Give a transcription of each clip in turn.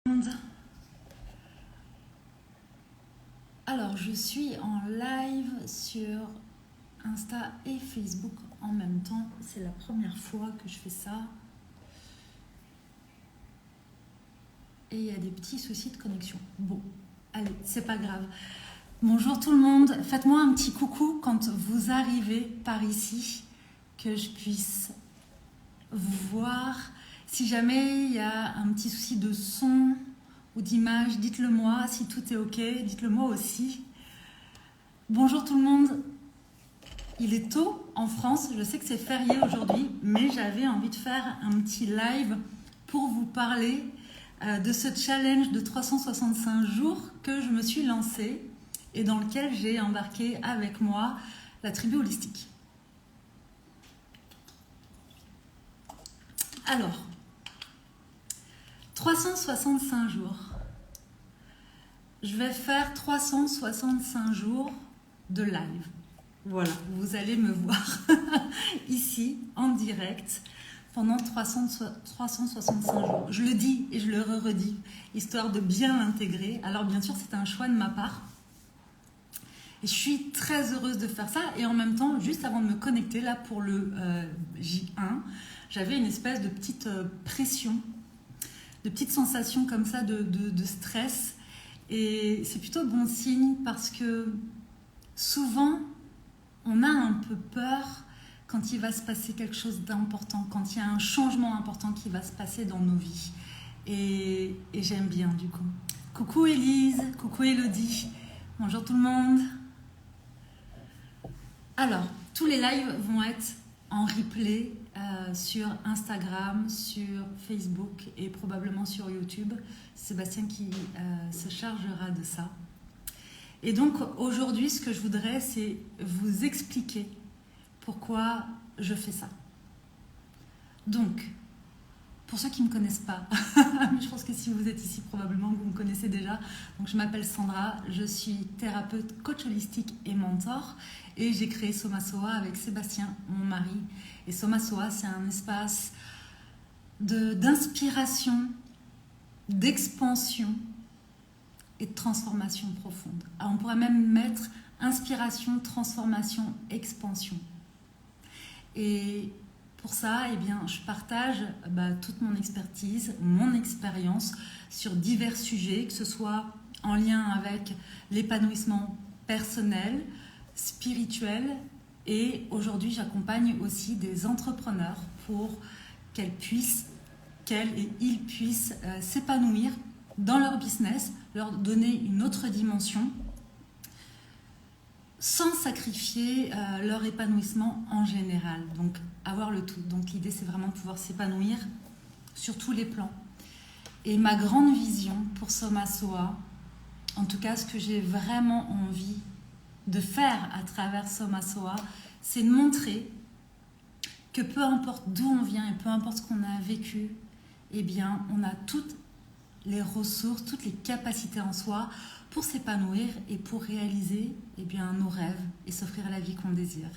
monde. Alors, je suis en live sur Insta et Facebook en même temps. C'est la première fois que je fais ça. Et il y a des petits soucis de connexion. Bon, allez, c'est pas grave. Bonjour tout le monde. Faites-moi un petit coucou quand vous arrivez par ici, que je puisse vous voir. Si jamais il y a un petit souci de son ou d'image, dites-le moi. Si tout est ok, dites-le moi aussi. Bonjour tout le monde. Il est tôt en France, je sais que c'est férié aujourd'hui, mais j'avais envie de faire un petit live pour vous parler de ce challenge de 365 jours que je me suis lancée et dans lequel j'ai embarqué avec moi la tribu holistique. Alors, 365 jours. Je vais faire 365 jours de live. Voilà, vous allez me voir ici en direct pendant 365 jours. Je le dis et je le redis, histoire de bien l'intégrer. Alors bien sûr, c'est un choix de ma part. Et je suis très heureuse de faire ça. Et en même temps, juste avant de me connecter là pour le J1, j'avais une espèce de petite pression, de petites sensations comme ça de stress. Et c'est plutôt bon signe parce que souvent, on a un peu peur quand il va se passer quelque chose d'important, quand il y a un changement important qui va se passer dans nos vies. Et j'aime bien du coup. Coucou Élise, coucou Elodie, bonjour tout le monde. Alors, tous les lives vont être en replay sur Instagram, sur Facebook et probablement sur YouTube. Sébastien qui se chargera de ça. Et donc aujourd'hui, ce que je voudrais, c'est vous expliquer pourquoi je fais ça. Donc, pour ceux qui ne me connaissent pas, je pense que si vous êtes ici, probablement que vous me connaissez déjà. Donc, je m'appelle Sandra, je suis thérapeute, coach holistique et mentor. Et j'ai créé Somasoa avec Sébastien, mon mari. Et Somasoa, c'est un espace d'inspiration, d'expansion et de transformation profonde. Alors, on pourrait même mettre inspiration, transformation, expansion. Et pour ça, eh bien, je partage toute mon expertise, mon expérience sur divers sujets, que ce soit en lien avec l'épanouissement personnel, spirituel, et aujourd'hui, j'accompagne aussi des entrepreneurs pour qu'elles et ils puissent s'épanouir dans leur business, leur donner une autre dimension, sans sacrifier leur épanouissement en général. Donc, avoir le tout. Donc, l'idée, c'est vraiment de pouvoir s'épanouir sur tous les plans. Et ma grande vision pour Somasoa, en tout cas, ce que j'ai vraiment envie de faire à travers Somasoa, c'est de montrer que peu importe d'où on vient et peu importe ce qu'on a vécu, eh bien, on a toutes les ressources, toutes les capacités en soi pour s'épanouir et pour réaliser nos rêves et s'offrir la vie qu'on désire.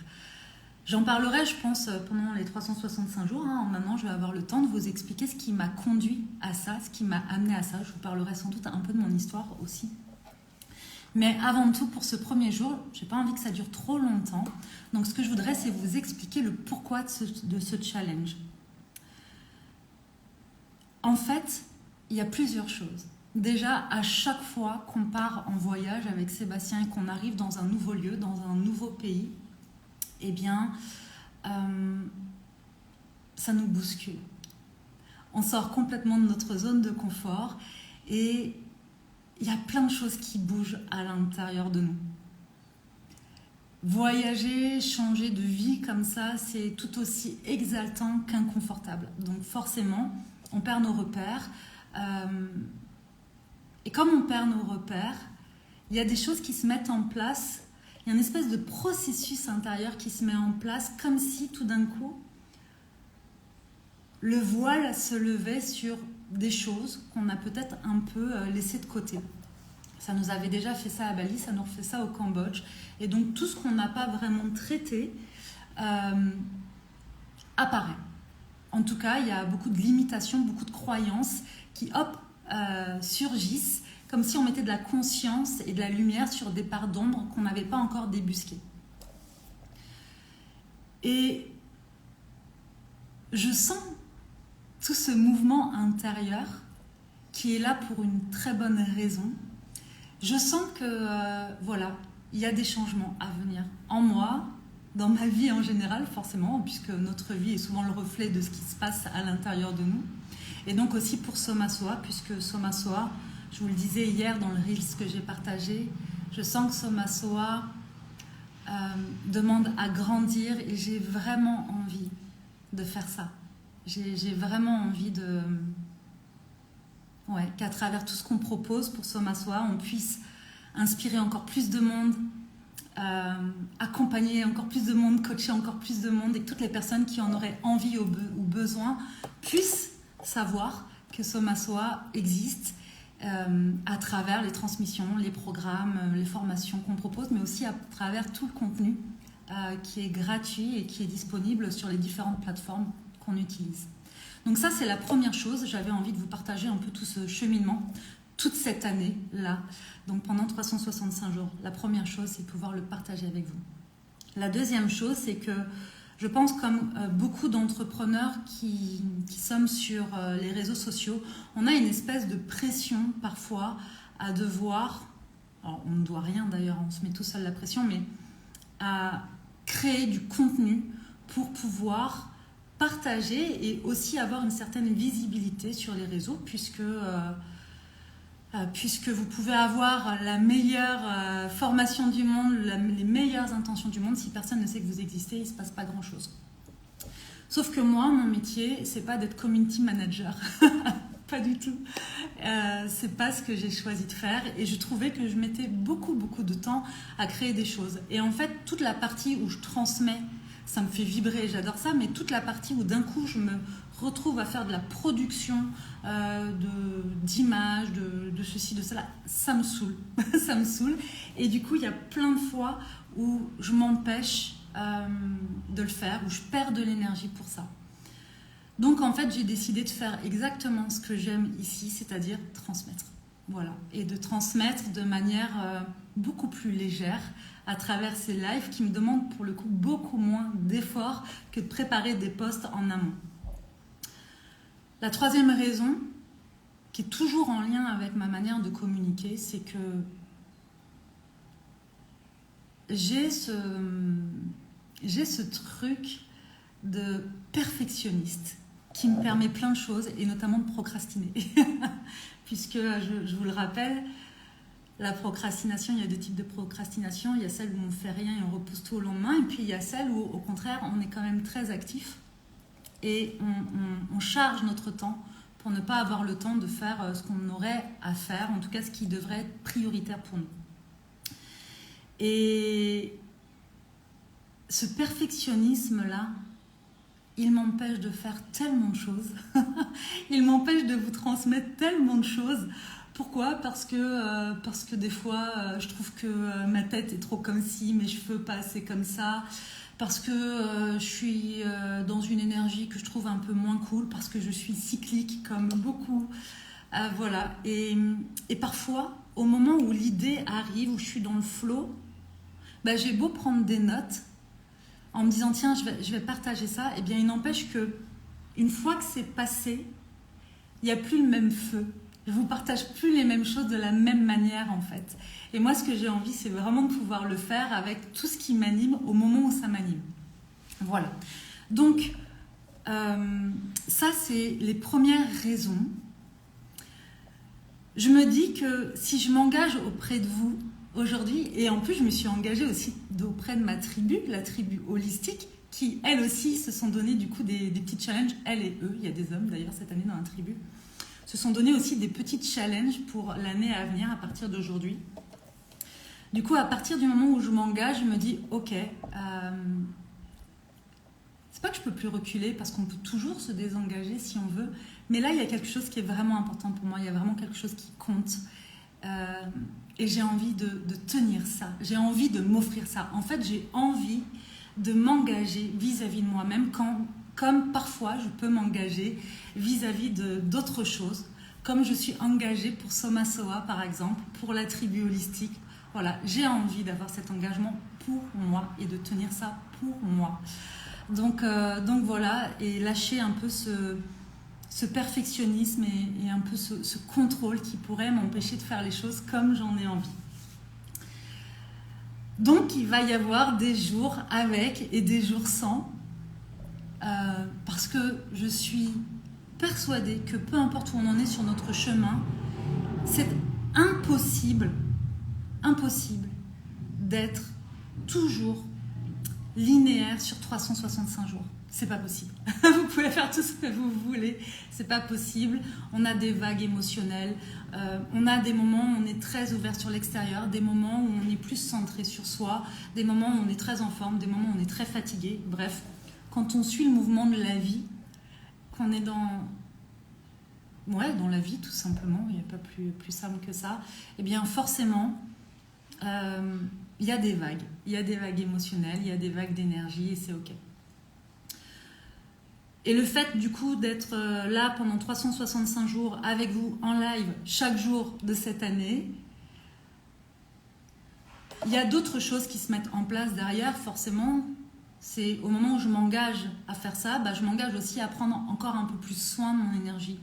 J'en parlerai, je pense, pendant les 365 jours. Maintenant, je vais avoir le temps de vous expliquer ce qui m'a conduit à ça, ce qui m'a amené à ça. Je vous parlerai sans doute un peu de mon histoire aussi. Mais avant tout, pour ce premier jour, je n'ai pas envie que ça dure trop longtemps. Donc, ce que je voudrais, c'est vous expliquer le pourquoi de ce challenge. En fait, il y a plusieurs choses. Déjà, à chaque fois qu'on part en voyage avec Sébastien et qu'on arrive dans un nouveau lieu, dans un nouveau pays, eh bien, ça nous bouscule. On sort complètement de notre zone de confort et il y a plein de choses qui bougent à l'intérieur de nous. Voyager, changer de vie comme ça, c'est tout aussi exaltant qu'inconfortable. Donc forcément, on perd nos repères. Et comme on perd nos repères, il y a des choses qui se mettent en place. Il y a une espèce de processus intérieur qui se met en place, comme si tout d'un coup, le voile se levait sur des choses qu'on a peut-être un peu laissées de côté. Ça nous avait déjà fait ça à Bali, ça nous refait ça au Cambodge. Et donc tout ce qu'on n'a pas vraiment traité apparaît. En tout cas, il y a beaucoup de limitations, beaucoup de croyances qui, surgissent, comme si on mettait de la conscience et de la lumière sur des parts d'ombre qu'on n'avait pas encore débusquées. Et je sens tout ce mouvement intérieur qui est là pour une très bonne raison. Je sens que, voilà, il y a des changements à venir en moi, dans ma vie en général, forcément, puisque notre vie est souvent le reflet de ce qui se passe à l'intérieur de nous. Et donc aussi pour Soma Soa, puisque Soma Soa, je vous le disais hier dans le Reels que j'ai partagé, je sens que Soma Soa demande à grandir et j'ai vraiment envie de faire ça. J'ai vraiment envie de... Ouais, qu'à travers tout ce qu'on propose pour Soma Soa, on puisse inspirer encore plus de monde, accompagner encore plus de monde, coacher encore plus de monde et que toutes les personnes qui en auraient envie ou besoin puissent savoir que Soma Soa existe à travers les transmissions, les programmes, les formations qu'on propose, mais aussi à travers tout le contenu qui est gratuit et qui est disponible sur les différentes plateformes qu'on utilise. Donc ça, c'est la première chose. J'avais envie de vous partager un peu tout ce cheminement, toute cette année-là, donc pendant 365 jours. La première chose, c'est de pouvoir le partager avec vous. La deuxième chose, c'est que je pense comme beaucoup d'entrepreneurs qui sommes sur les réseaux sociaux, on a une espèce de pression parfois à devoir, alors on ne doit rien d'ailleurs, on se met tout seul la pression, mais à créer du contenu pour pouvoir partager et aussi avoir une certaine visibilité sur les réseaux puisque vous pouvez avoir la meilleure formation du monde, les meilleures intentions du monde, si personne ne sait que vous existez, il ne se passe pas grand-chose. Sauf que moi, mon métier, c'est pas d'être community manager. Pas du tout. C'est pas ce que j'ai choisi de faire et je trouvais que je mettais beaucoup de temps à créer des choses. Et en fait, toute la partie où je transmets, ça me fait vibrer, j'adore ça, mais toute la partie où d'un coup je me retrouve à faire de la production d'images, de ceci, de cela, ça me saoule. Ça me saoule. Et du coup, il y a plein de fois où je m'empêche de le faire, où je perds de l'énergie pour ça. Donc en fait, j'ai décidé de faire exactement ce que j'aime ici, c'est-à-dire transmettre. Voilà. Et de transmettre de manière beaucoup plus légère à travers ces lives qui me demandent pour le coup beaucoup moins d'efforts que de préparer des posts en amont. La troisième raison, qui est toujours en lien avec ma manière de communiquer, c'est que j'ai ce truc de perfectionniste qui me permet plein de choses et notamment de procrastiner. Puisque, je vous le rappelle, la procrastination, il y a deux types de procrastination. Il y a celle où on ne fait rien et on repousse tout au lendemain. Et puis il y a celle où, au contraire, on est quand même très actif et on charge notre temps pour ne pas avoir le temps de faire ce qu'on aurait à faire, en tout cas ce qui devrait être prioritaire pour nous. Et ce perfectionnisme-là, il m'empêche de faire tellement de choses. Il m'empêche de vous transmettre tellement de choses. Pourquoi ? Parce que des fois, je trouve que ma tête est trop comme ci, mes cheveux pas assez comme ça. Parce que je suis dans une énergie que je trouve un peu moins cool. Parce que je suis cyclique comme beaucoup. Voilà. Et parfois, au moment où l'idée arrive, où je suis dans le flow, j'ai beau prendre des notes, en me disant tiens je vais partager ça, et bien il n'empêche que une fois que c'est passé, il n'y a plus le même feu, je vous partage plus les mêmes choses de la même manière en fait. Et moi ce que j'ai envie, c'est vraiment de pouvoir le faire avec tout ce qui m'anime au moment où ça m'anime. Voilà, donc ça c'est les premières raisons. Je me dis que si je m'engage auprès de vous aujourd'hui, et en plus je me suis engagée aussi auprès de ma tribu, la tribu holistique, qui elles aussi se sont donné du coup des petits challenges, elles et eux, il y a des hommes d'ailleurs cette année dans la tribu, se sont donné aussi des petits challenges pour l'année à venir à partir d'aujourd'hui. Du coup à partir du moment où je m'engage, je me dis ok, c'est pas que je peux plus reculer parce qu'on peut toujours se désengager si on veut, mais là il y a quelque chose qui est vraiment important pour moi, il y a vraiment quelque chose qui compte. Et j'ai envie de tenir ça, j'ai envie de m'offrir ça. En fait, j'ai envie de m'engager vis-à-vis de moi-même, comme parfois je peux m'engager vis-à-vis d'autres choses, comme je suis engagée pour Soma Soa par exemple, pour la tribu holistique. Voilà, j'ai envie d'avoir cet engagement pour moi et de tenir ça pour moi. Donc voilà, et lâcher un peu ce perfectionnisme et un peu ce contrôle qui pourrait m'empêcher de faire les choses comme j'en ai envie. Donc il va y avoir des jours avec et des jours sans, parce que je suis persuadée que peu importe où on en est sur notre chemin, c'est impossible d'être toujours linéaire sur 365 jours. C'est pas possible. Vous pouvez faire tout ce que vous voulez, c'est pas possible. On a des vagues émotionnelles, on a des moments où on est très ouvert sur l'extérieur, des moments où on est plus centré sur soi, des moments où on est très en forme, des moments où on est très fatigué. Bref, quand on suit le mouvement de la vie, qu'on est dans la vie tout simplement, il n'y a pas plus simple que ça, et bien forcément, il y a des vagues. Il y a des vagues émotionnelles, il y a des vagues d'énergie et c'est ok. Et le fait du coup d'être là pendant 365 jours avec vous en live chaque jour de cette année, il y a d'autres choses qui se mettent en place derrière forcément. C'est au moment où je m'engage à faire ça, je m'engage aussi à prendre encore un peu plus soin de mon énergie,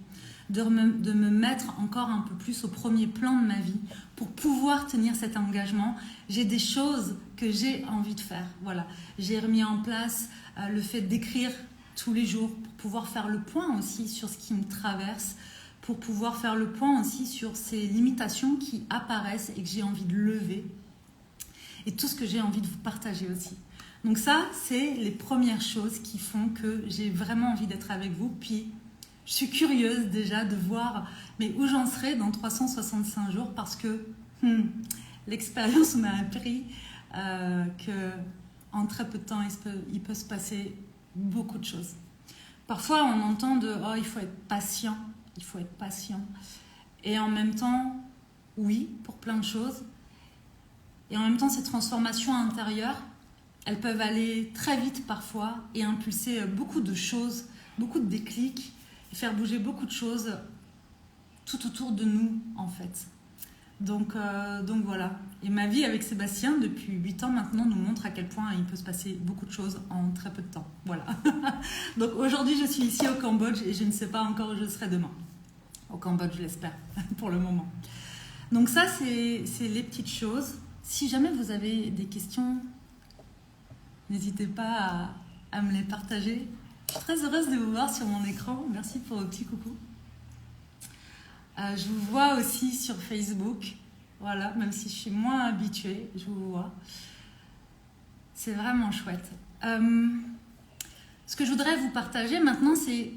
de me mettre encore un peu plus au premier plan de ma vie pour pouvoir tenir cet engagement. J'ai des choses que j'ai envie de faire. Voilà, j'ai remis en place le fait d'écrire tous les jours pour pouvoir faire le point aussi sur ce qui me traverse, pour pouvoir faire le point aussi sur ces limitations qui apparaissent et que j'ai envie de lever et tout ce que j'ai envie de vous partager aussi. Donc ça, c'est les premières choses qui font que j'ai vraiment envie d'être avec vous. Puis, je suis curieuse déjà de voir où j'en serai dans 365 jours parce que l'expérience m'a appris qu'en très peu de temps, il peut se passer beaucoup de choses. Parfois, on entend il faut être patient, il faut être patient. Et en même temps, oui, pour plein de choses. Et en même temps, ces transformations intérieures, elles peuvent aller très vite parfois et impulser beaucoup de choses, beaucoup de déclics, et faire bouger beaucoup de choses tout autour de nous, en fait. Donc voilà. Et ma vie avec Sébastien, depuis 8 ans maintenant, nous montre à quel point il peut se passer beaucoup de choses en très peu de temps. Voilà. Donc aujourd'hui, je suis ici au Cambodge et je ne sais pas encore où je serai demain. Au Cambodge, je l'espère, pour le moment. Donc ça, c'est les petites choses. Si jamais vous avez des questions, n'hésitez pas à me les partager. Je suis très heureuse de vous voir sur mon écran. Merci pour vos petits coucous. Je vous vois aussi sur Facebook. Voilà, même si je suis moins habituée, je vous vois. C'est vraiment chouette. Ce que je voudrais vous partager maintenant, c'est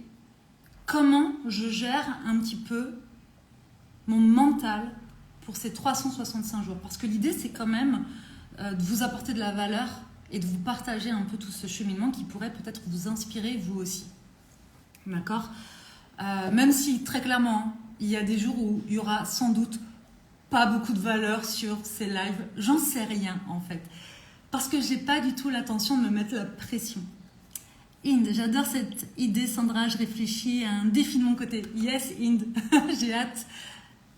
comment je gère un petit peu mon mental pour ces 365 jours. Parce que l'idée, c'est quand même de vous apporter de la valeur et de vous partager un peu tout ce cheminement qui pourrait peut-être vous inspirer vous aussi. D'accord ? Même si, très clairement, il y a des jours où il y aura sans doute pas beaucoup de valeur sur ces lives. J'en sais rien, en fait. Parce que j'ai pas du tout l'intention de me mettre la pression. Inde, j'adore cette idée, Sandra. Je réfléchis à un défi de mon côté. Yes, Inde. J'ai hâte.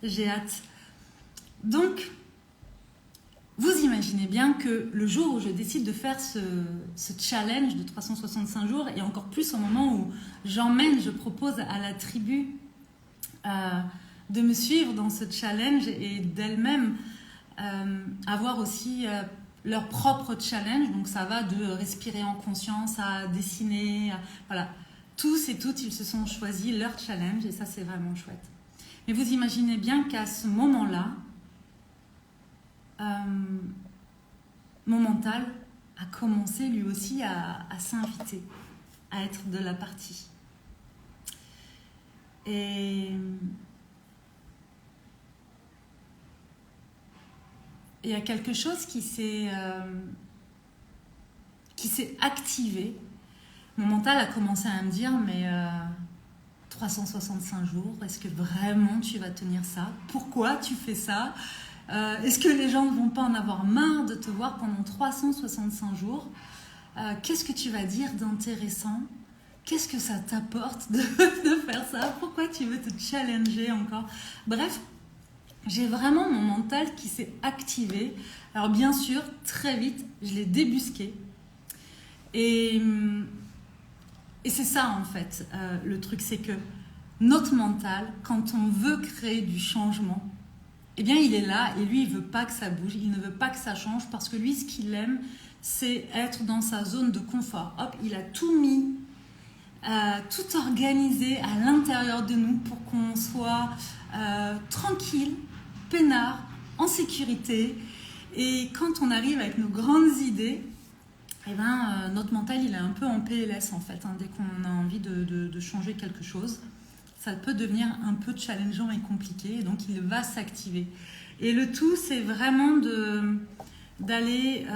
J'ai hâte. Donc, vous imaginez bien que le jour où je décide de faire ce challenge de 365 jours, et encore plus au moment où je propose à la tribu de me suivre dans ce challenge et d'elles-mêmes avoir aussi leur propre challenge. Donc ça va de respirer en conscience à dessiner, voilà. Tous et toutes, ils se sont choisis leur challenge et ça, c'est vraiment chouette. Mais vous imaginez bien qu'à ce moment-là, mon mental a commencé lui aussi à s'inviter, à être de la partie. Et il y a quelque chose qui s'est activé. Mon mental a commencé à me dire, mais 365 jours, est-ce que vraiment tu vas tenir ça? Pourquoi tu fais ça? Est-ce que les gens ne vont pas en avoir marre de te voir pendant 365 jours? Qu'est-ce que tu vas dire d'intéressant? qu'est-ce que ça t'apporte de faire ça? Pourquoi tu veux te challenger encore? Bref, j'ai vraiment mon mental qui s'est activé. Alors bien sûr, très vite, je l'ai débusqué. Et c'est ça en fait, le truc, c'est que notre mental, quand on veut créer du changement, eh bien il est là et lui il veut pas que ça bouge, il ne veut pas que ça change parce que lui ce qu'il aime c'est être dans sa zone de confort. Hop, il a tout mis, tout organisé à l'intérieur de nous pour qu'on soit tranquille, peinard, en sécurité. Et quand on arrive avec nos grandes idées, eh ben, notre mental il est un peu en PLS en fait, hein, dès qu'on a envie de changer quelque chose. Ça peut devenir un peu challengeant et compliqué, et donc il va s'activer. Et le tout, c'est vraiment d'aller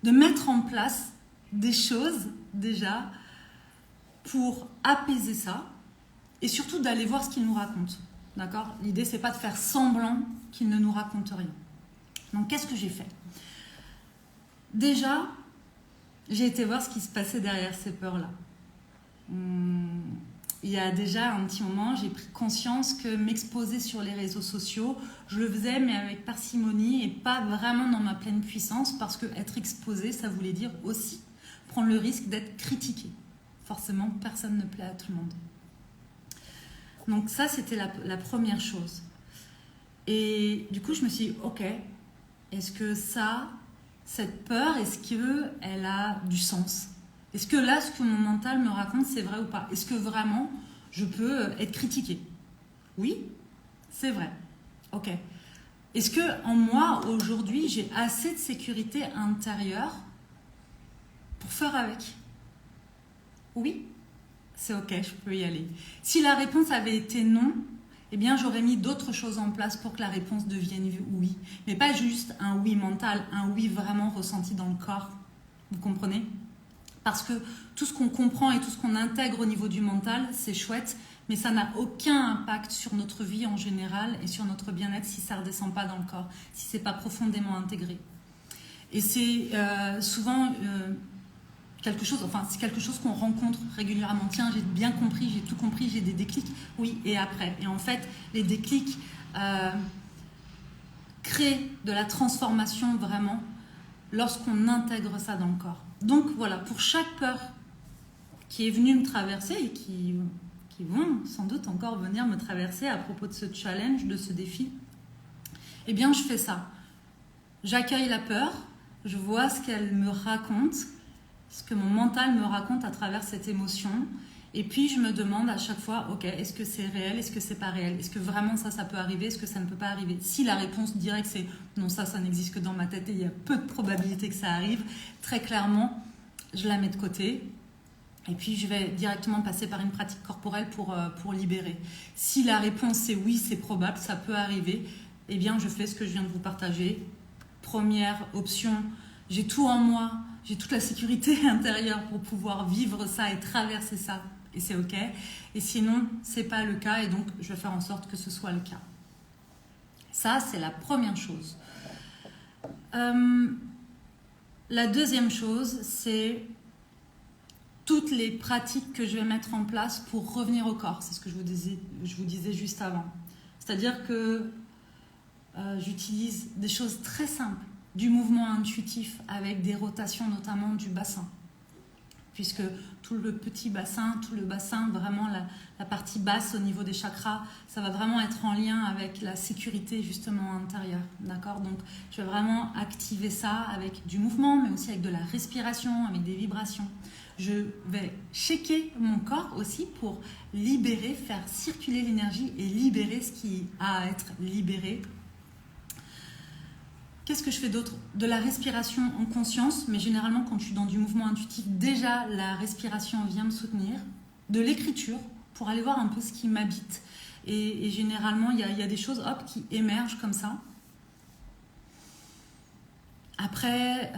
de mettre en place des choses déjà pour apaiser ça, et surtout d'aller voir ce qu'il nous raconte. D'accord ? L'idée, c'est pas de faire semblant qu'il ne nous raconte rien. Donc, qu'est-ce que j'ai fait ? Déjà, j'ai été voir ce qui se passait derrière ces peurs-là. Il y a déjà un petit moment, j'ai pris conscience que m'exposer sur les réseaux sociaux, je le faisais mais avec parcimonie et pas vraiment dans ma pleine puissance parce que être exposé, ça voulait dire aussi prendre le risque d'être critiqué. Forcément, personne ne plaît à tout le monde. Donc ça, c'était la première chose. Et du coup, je me suis dit, ok, est-ce que cette peur, est-ce qu'elle a du sens ? Est-ce que là, ce que mon mental me raconte, c'est vrai ou pas ? Est-ce que vraiment, je peux être critiquée ? Oui, c'est vrai. Ok. Est-ce que en moi, aujourd'hui, j'ai assez de sécurité intérieure pour faire avec ? Oui, c'est ok, je peux y aller. Si la réponse avait été non, eh bien, j'aurais mis d'autres choses en place pour que la réponse devienne oui. Mais pas juste un oui mental, un oui vraiment ressenti dans le corps. Vous comprenez ? Parce que tout ce qu'on comprend et tout ce qu'on intègre au niveau du mental, c'est chouette, mais ça n'a aucun impact sur notre vie en général et sur notre bien-être si ça ne redescend pas dans le corps, si ce n'est pas profondément intégré. Et c'est souvent quelque chose, enfin c'est quelque chose qu'on rencontre régulièrement. Tiens, j'ai bien compris, j'ai tout compris, j'ai des déclics, oui, et après. Et en fait, les déclics créent de la transformation vraiment lorsqu'on intègre ça dans le corps. Donc voilà, pour chaque peur qui est venue me traverser et qui vont sans doute encore venir me traverser à propos de ce challenge, de ce défi, eh bien je fais ça. J'accueille la peur, je vois ce qu'elle me raconte, ce que mon mental me raconte à travers cette émotion, et puis je me demande à chaque fois, ok, est-ce que c'est réel, est-ce que c'est pas réel, est-ce que vraiment ça peut arriver, est-ce que ça ne peut pas arriver. Si la réponse directe c'est non, ça n'existe que dans ma tête et il y a peu de probabilité que ça arrive, très clairement, je la mets de côté. Et puis je vais directement passer par une pratique corporelle pour libérer. Si la réponse c'est oui, c'est probable, ça peut arriver, eh bien je fais ce que je viens de vous partager. Première option, j'ai tout en moi, j'ai toute la sécurité intérieure pour pouvoir vivre ça et traverser ça. Et c'est ok. Et sinon, c'est pas le cas et donc je vais faire en sorte que ce soit le cas. Ça, c'est la première chose. La deuxième chose, c'est toutes les pratiques que je vais mettre en place pour revenir au corps. C'est ce que je vous disais juste avant. C'est-à-dire que j'utilise des choses très simples, du mouvement intuitif avec des rotations notamment du bassin. Puisque tout le petit bassin, tout le bassin, vraiment la partie basse au niveau des chakras, ça va vraiment être en lien avec la sécurité justement intérieure. D'accord ? Donc je vais vraiment activer ça avec du mouvement, mais aussi avec de la respiration, avec des vibrations. Je vais checker mon corps aussi pour libérer, faire circuler l'énergie et libérer ce qui a à être libéré. Qu'est-ce que je fais d'autre ? De la respiration en conscience, mais généralement quand je suis dans du mouvement intuitif, déjà la respiration vient me soutenir. De l'écriture, pour aller voir un peu ce qui m'habite. Et généralement, il y a des choses qui émergent comme ça. Après,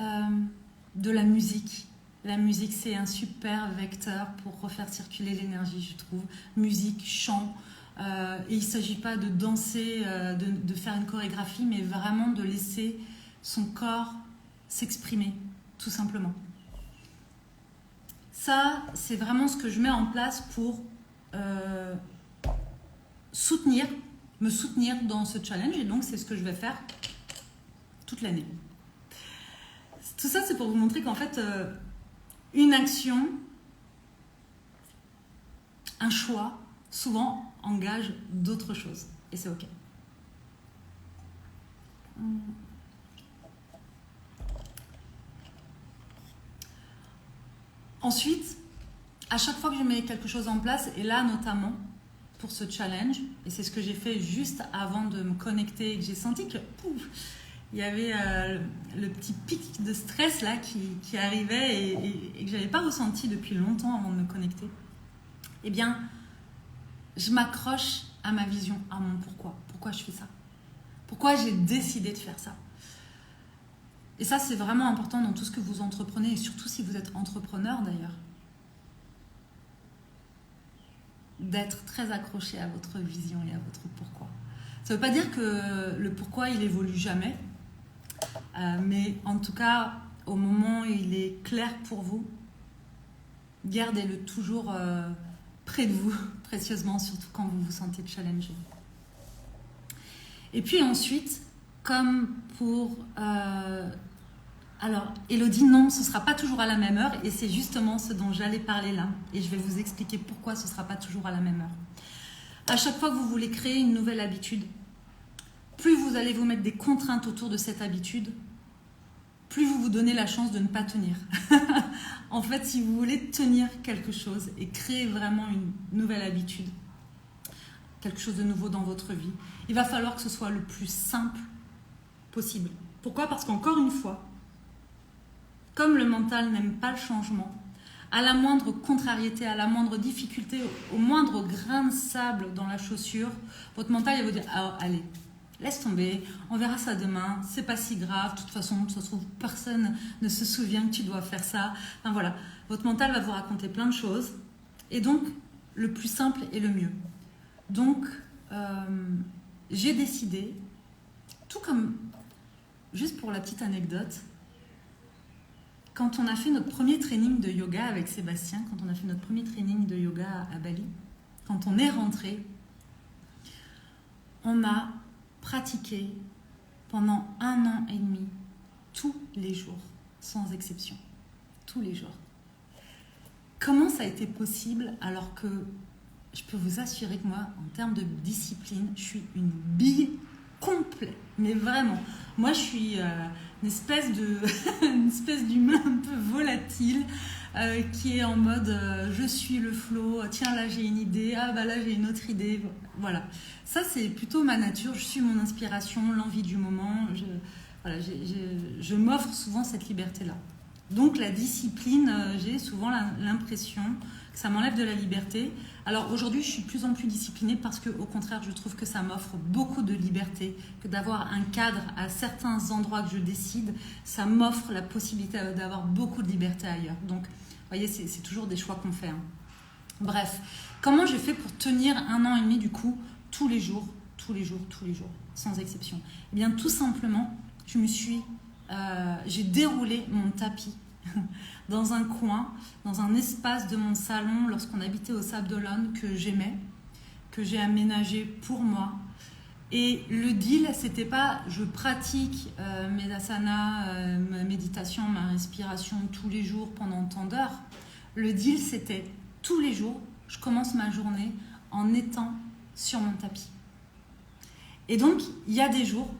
de la musique. La musique, c'est un super vecteur pour refaire circuler l'énergie, je trouve. Musique, chant. Et il ne s'agit pas de danser, de faire une chorégraphie, mais vraiment de laisser son corps s'exprimer, tout simplement. Ça, c'est vraiment ce que je mets en place pour me soutenir dans ce challenge. Et donc, c'est ce que je vais faire toute l'année. Tout ça, c'est pour vous montrer qu'en fait, une action, un choix, souvent engage d'autres choses. Et c'est OK. Ensuite, à chaque fois que je mets quelque chose en place, et là notamment pour ce challenge, et c'est ce que j'ai fait juste avant de me connecter, et que j'ai senti que pouf, il y avait le petit pic de stress là qui arrivait et que je n'avais pas ressenti depuis longtemps avant de me connecter. Eh bien, je m'accroche à ma vision, à mon pourquoi. Pourquoi je fais ça? Pourquoi j'ai décidé de faire ça? Et ça, c'est vraiment important dans tout ce que vous entreprenez, et surtout si vous êtes entrepreneur d'ailleurs. D'être très accroché à votre vision et à votre pourquoi. Ça ne veut pas dire que le pourquoi, il évolue jamais. Mais en tout cas, au moment où il est clair pour vous, gardez-le toujours près de vous, précieusement, surtout quand vous vous sentez challengé. Et puis ensuite, comme pour... alors, Elodie, non, ce ne sera pas toujours à la même heure, et c'est justement ce dont j'allais parler là, et je vais vous expliquer pourquoi ce ne sera pas toujours à la même heure. À chaque fois que vous voulez créer une nouvelle habitude, plus vous allez vous mettre des contraintes autour de cette habitude, plus vous vous donnez la chance de ne pas tenir. En fait, si vous voulez tenir quelque chose et créer vraiment une nouvelle habitude, quelque chose de nouveau dans votre vie, il va falloir que ce soit le plus simple possible. Pourquoi? Parce qu'encore une fois, comme le mental n'aime pas le changement, à la moindre contrariété, à la moindre difficulté, au moindre grain de sable dans la chaussure, votre mental il va vous dire ah, allez, laisse tomber, on verra ça demain, c'est pas si grave, de toute façon, ça se trouve, personne ne se souvient que tu dois faire ça. Enfin voilà, votre mental va vous raconter plein de choses, et donc le plus simple est le mieux. Donc, j'ai décidé, tout comme, juste pour la petite anecdote, quand on a fait notre premier training de yoga avec Sébastien, quand on a fait notre premier training de yoga à Bali, quand on est rentré, on a pratiqué pendant 1 an et demi, tous les jours, sans exception, tous les jours. Comment ça a été possible alors que je peux vous assurer que moi, en termes de discipline, je suis une bille complète, mais vraiment. Moi, je suis une espèce d'humain un peu volatile qui est en mode je suis le flow, tiens là j'ai une idée, ah bah là j'ai une autre idée, voilà. Ça c'est plutôt ma nature, je suis mon inspiration, l'envie du moment, je m'offre souvent cette liberté-là. Donc la discipline, j'ai souvent l'impression que ça m'enlève de la liberté. Alors aujourd'hui, je suis de plus en plus disciplinée parce que, au contraire, je trouve que ça m'offre beaucoup de liberté, que d'avoir un cadre à certains endroits que je décide, ça m'offre la possibilité d'avoir beaucoup de liberté ailleurs. Donc, vous voyez, c'est toujours des choix qu'on fait. Hein. Bref, comment j'ai fait pour tenir 1 an et demi du coup, tous les jours, sans exception? Eh bien, tout simplement, j'ai déroulé mon tapis dans un coin, dans un espace de mon salon lorsqu'on habitait au Sable d'Olonne que j'aimais, que j'ai aménagé pour moi. Et le deal, c'était pas je pratique mes asanas, ma méditation, ma respiration tous les jours pendant tant d'heures. Le deal, c'était tous les jours, je commence ma journée en étant sur mon tapis. Et donc, il y a des jours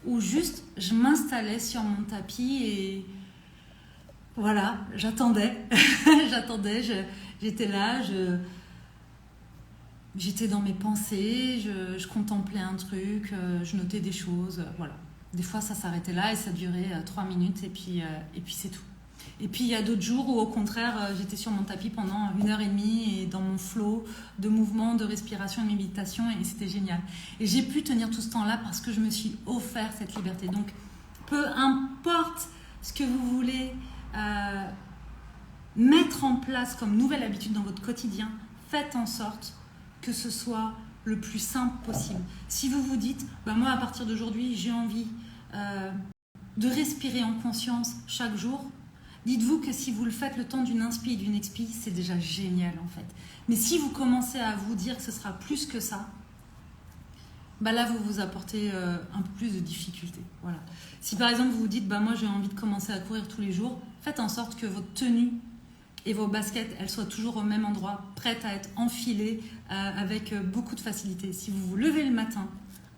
où juste je m'installais sur mon tapis et voilà, j'attendais, j'étais là, j'étais dans mes pensées, je contemplais un truc, je notais des choses, voilà. Des fois ça s'arrêtait là et ça durait 3 minutes et puis c'est tout. Et puis il y a d'autres jours où au contraire j'étais sur mon tapis pendant 1h30 et dans mon flow de mouvement, de respiration et de méditation et c'était génial. Et j'ai pu tenir tout ce temps-là parce que je me suis offert cette liberté. Donc peu importe ce que vous voulez mettre en place comme nouvelle habitude dans votre quotidien, faites en sorte que ce soit le plus simple possible. Si vous vous dites, moi à partir d'aujourd'hui j'ai envie de respirer en conscience chaque jour, Dites-vous que si vous le faites le temps d'une inspi et d'une expi, c'est déjà génial en fait. Mais si vous commencez à vous dire que ce sera plus que ça, bah là vous vous apportez un peu plus de difficultés. Voilà. Si par exemple vous vous dites bah moi j'ai envie de commencer à courir tous les jours, faites en sorte que votre tenue et vos baskets elles soient toujours au même endroit, prêtes à être enfilées avec beaucoup de facilité. Si vous vous levez le matin,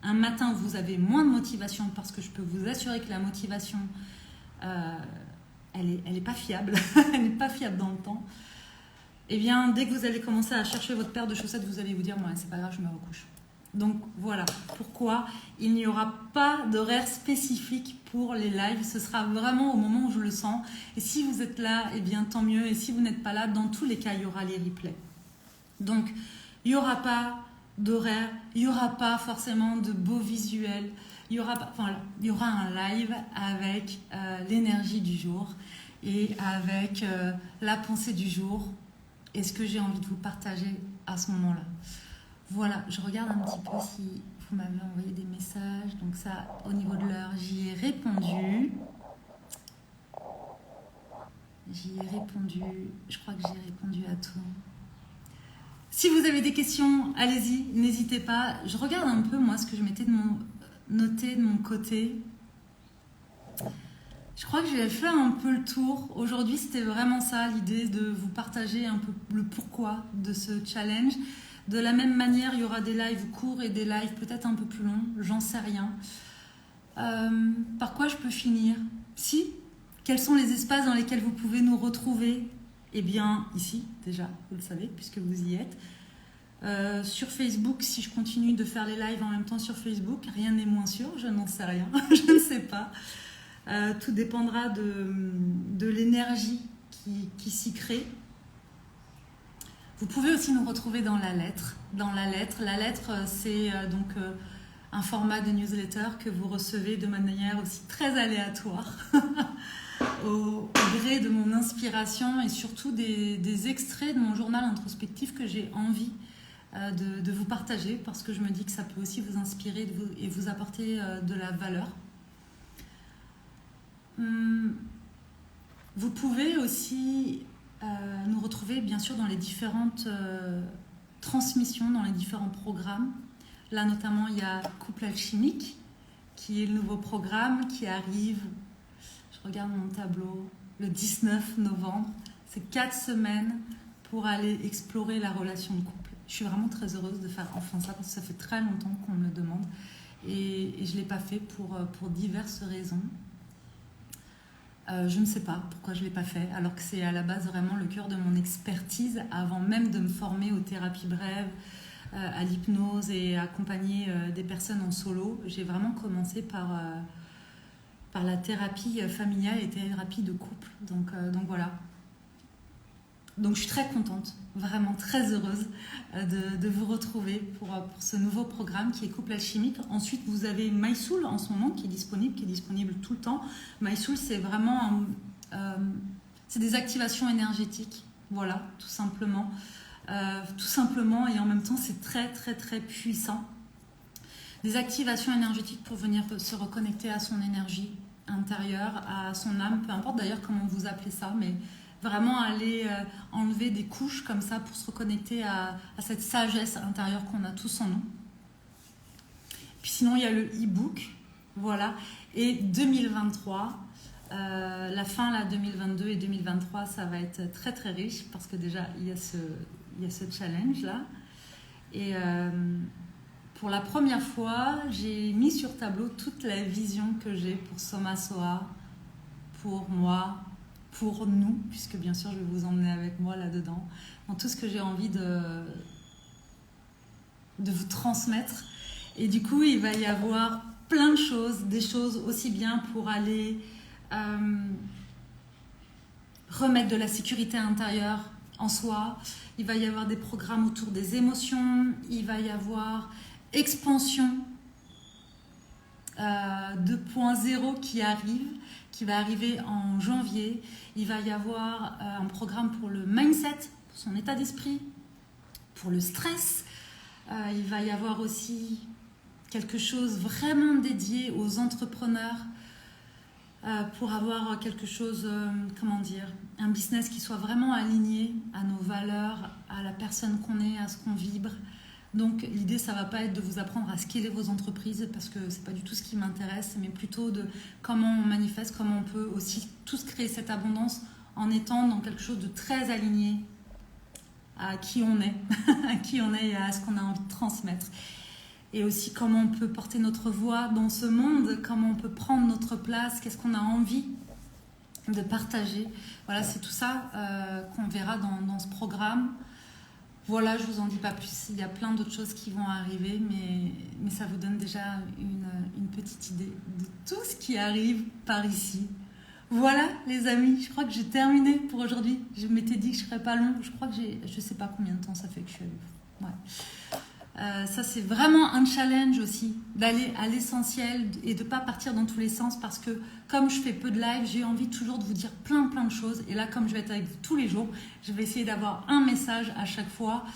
un matin où vous avez moins de motivation, parce que je peux vous assurer que la motivation elle est pas fiable, elle n'est pas fiable dans le temps. Et bien dès que vous allez commencer à chercher votre paire de chaussettes, vous allez vous dire ouais, c'est pas grave, je me recouche. Donc voilà pourquoi il n'y aura pas d'horaire spécifique pour les lives. Ce sera vraiment au moment où je le sens. Et si vous êtes là, eh bien tant mieux. Et si vous n'êtes pas là, dans tous les cas, il y aura les replays. Donc il n'y aura pas d'horaire, il n'y aura pas forcément de beaux visuels. Il y aura un live avec l'énergie du jour et avec la pensée du jour et ce que j'ai envie de vous partager à ce moment-là. Voilà, je regarde un petit peu si vous m'avez envoyé des messages. Donc ça, au niveau de l'heure, j'y ai répondu. Je crois que j'ai répondu à tout. Si vous avez des questions, allez-y, n'hésitez pas. Je regarde un peu, moi, ce que je m'étais noté de mon côté. Je crois que j'ai fait un peu le tour. Aujourd'hui, c'était vraiment ça, l'idée de vous partager un peu le pourquoi de ce challenge. De la même manière, il y aura des lives courts et des lives peut-être un peu plus longs, j'en sais rien. Par quoi je peux finir? Si, quels sont les espaces dans lesquels vous pouvez nous retrouver? Eh bien, ici, déjà, vous le savez, puisque vous y êtes. Sur Facebook, si je continue de faire les lives en même temps sur Facebook, rien n'est moins sûr, je n'en sais rien, je ne sais pas. Tout dépendra de l'énergie qui s'y crée. Vous pouvez aussi nous retrouver dans la lettre. La lettre, c'est donc un format de newsletter que vous recevez de manière aussi très aléatoire, au gré de mon inspiration et surtout des extraits de mon journal introspectif que j'ai envie de vous partager parce que je me dis que ça peut aussi vous inspirer et vous apporter de la valeur. Vous pouvez aussi nous retrouver bien sûr dans les différentes transmissions, dans les différents programmes. Là notamment il y a Couple Alchimique qui est le nouveau programme qui arrive, je regarde mon tableau, le 19 novembre. C'est 4 semaines pour aller explorer la relation de couple. Je suis vraiment très heureuse de faire enfin ça parce que ça fait très longtemps qu'on me le demande et je ne l'ai pas fait pour diverses raisons. Je ne sais pas pourquoi je ne l'ai pas fait, alors que c'est à la base vraiment le cœur de mon expertise. Avant même de me former aux thérapies brèves, à l'hypnose et accompagner des personnes en solo, j'ai vraiment commencé par la thérapie familiale et thérapie de couple. Donc voilà. Donc je suis très contente, vraiment très heureuse de vous retrouver pour ce nouveau programme qui est Couple Alchimique. Ensuite, vous avez MySoul en ce moment qui est disponible tout le temps. MySoul, c'est vraiment c'est des activations énergétiques, voilà, tout simplement. Et en même temps, c'est très très très puissant. Des activations énergétiques pour venir se reconnecter à son énergie intérieure, à son âme, peu importe d'ailleurs comment vous appelez ça, mais vraiment aller enlever des couches comme ça pour se reconnecter à cette sagesse intérieure qu'on a tous en nous. Puis sinon, il y a le e-book, voilà. Et 2023, la fin là, 2022 et 2023, ça va être très très riche parce que déjà, il y a ce challenge-là. Et pour la première fois, j'ai mis sur tableau toute la vision que j'ai pour Soma Soa, pour moi, pour nous, puisque bien sûr je vais vous emmener avec moi là-dedans, dans tout ce que j'ai envie de vous transmettre. Et du coup, il va y avoir plein de choses, des choses aussi bien pour aller remettre de la sécurité intérieure en soi. Il va y avoir des programmes autour des émotions, il va y avoir expansion 2.0 qui va arriver en janvier. Il va y avoir un programme pour le mindset, pour son état d'esprit, pour le stress. Il va y avoir aussi quelque chose vraiment dédié aux entrepreneurs pour avoir quelque chose, comment dire, un business qui soit vraiment aligné à nos valeurs, à la personne qu'on est, à ce qu'on vibre. Donc l'idée, ça va pas être de vous apprendre à scaler vos entreprises parce que c'est pas du tout ce qui m'intéresse, mais plutôt de comment on manifeste, comment on peut aussi tous créer cette abondance en étant dans quelque chose de très aligné à qui on est, à qui on est et à ce qu'on a envie de transmettre. Et aussi comment on peut porter notre voix dans ce monde, comment on peut prendre notre place, qu'est-ce qu'on a envie de partager. Voilà, c'est tout ça qu'on verra dans ce programme. Voilà, je vous en dis pas plus. Il y a plein d'autres choses qui vont arriver, mais ça vous donne déjà une petite idée de tout ce qui arrive par ici. Voilà, les amis, je crois que j'ai terminé pour aujourd'hui. Je m'étais dit que je ne serais pas long. Je crois que je sais pas combien de temps ça fait que je suis à l'ouvre. Ouais. Ça, c'est vraiment un challenge aussi, d'aller à l'essentiel et de ne pas partir dans tous les sens parce que comme je fais peu de live, j'ai envie toujours de vous dire plein de choses. Et là, comme je vais être avec vous tous les jours, je vais essayer d'avoir un message à chaque fois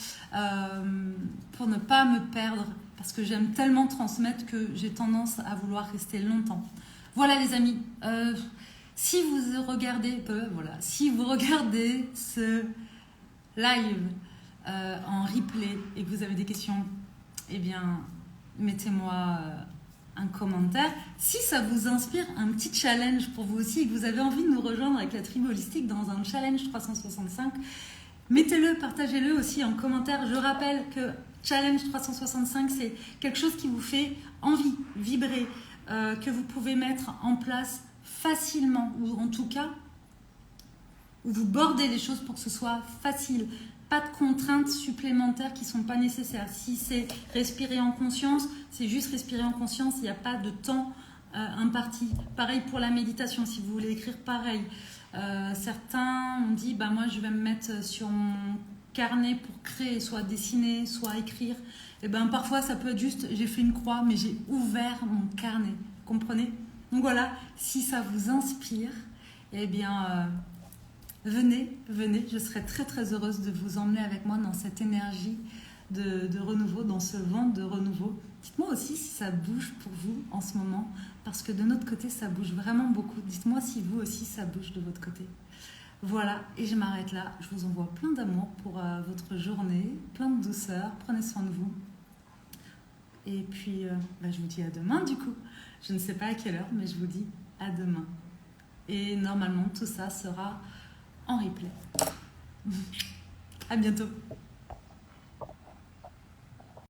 pour ne pas me perdre parce que j'aime tellement transmettre que j'ai tendance à vouloir rester longtemps. Voilà les amis, si vous regardez ce live en replay et que vous avez des questions, eh bien, mettez-moi un commentaire. Si ça vous inspire un petit challenge pour vous aussi et que vous avez envie de nous rejoindre avec la tribu holistique dans un challenge 365, mettez-le, partagez-le aussi en commentaire. Je rappelle que challenge 365, c'est quelque chose qui vous fait envie, vibrer, que vous pouvez mettre en place facilement, ou en tout cas, où vous bordez les choses pour que ce soit facile. Pas de contraintes supplémentaires qui ne sont pas nécessaires. Si c'est respirer en conscience, c'est juste respirer en conscience, il n'y a pas de temps imparti. Pareil pour la méditation, si vous voulez écrire, pareil. Certains ont dit, bah, moi je vais me mettre sur mon carnet pour créer, soit dessiner, soit écrire. Et ben parfois ça peut être juste, j'ai fait une croix, mais j'ai ouvert mon carnet. Vous comprenez ? Donc voilà, si ça vous inspire, eh bien, venez, je serai très heureuse de vous emmener avec moi dans cette énergie de renouveau, dans ce vent de renouveau. Dites-moi aussi si ça bouge pour vous en ce moment, parce que de notre côté, ça bouge vraiment beaucoup. Dites-moi si vous aussi, ça bouge de votre côté. Voilà, et je m'arrête là. Je vous envoie plein d'amour pour votre journée, plein de douceur. Prenez soin de vous. Et puis, je vous dis à demain du coup. Je ne sais pas à quelle heure, mais je vous dis à demain. Et normalement, tout ça sera en replay. À bientôt.